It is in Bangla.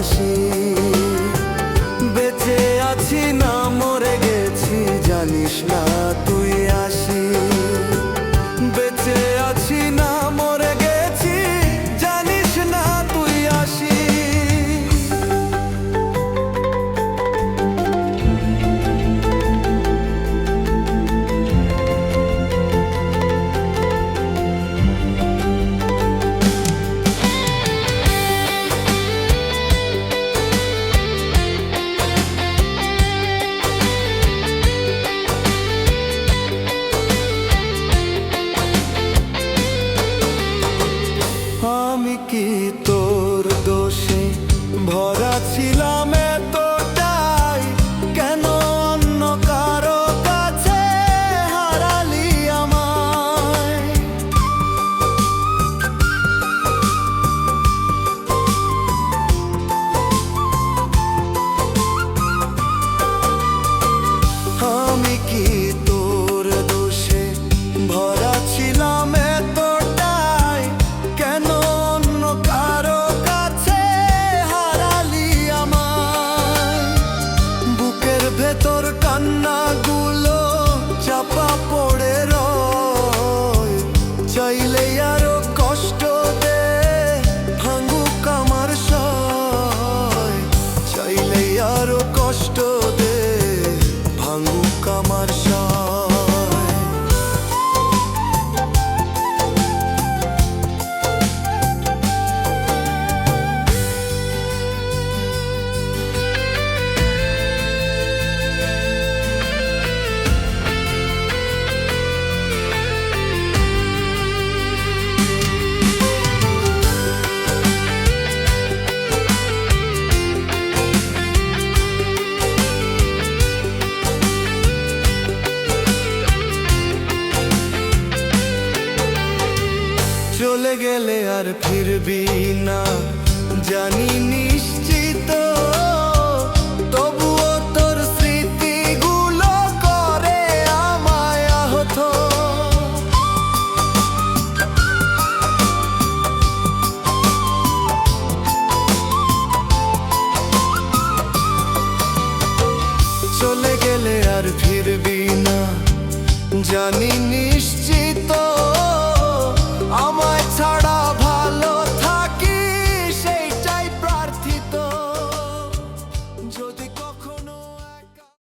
হাসি। বেঁচে আছি না মরে গেছি জানিস না তুই আসি। বেঁচে আছি না মরে গেছি জানিস না তুই আসি। আমি কি তোর দোষে ভরা ছিলাম এতটাই, কেন অন্য কারো কাছে হারালি আমায়? আমি কি তোর দোষে ভরা ছিলাম এতটাই, কেন অন্য কারো কাছে হারালি আমায়? বুকের ভেতর কান্নাগুলো চাপা পড়ে রয়, চাইলে আরো কষ্ট দে ভাঙুক আমার সয়। চাইলে আরো কষ্ট দে ভাঙুক আমার সয়। চলে গেলে আর ফিরবি না জানি নিশ্চিত, তবুও তোর স্মৃতিগুলো করে আমায় আহত। চলে গেলে আর ফিরবি না জানি নিশ্চিত,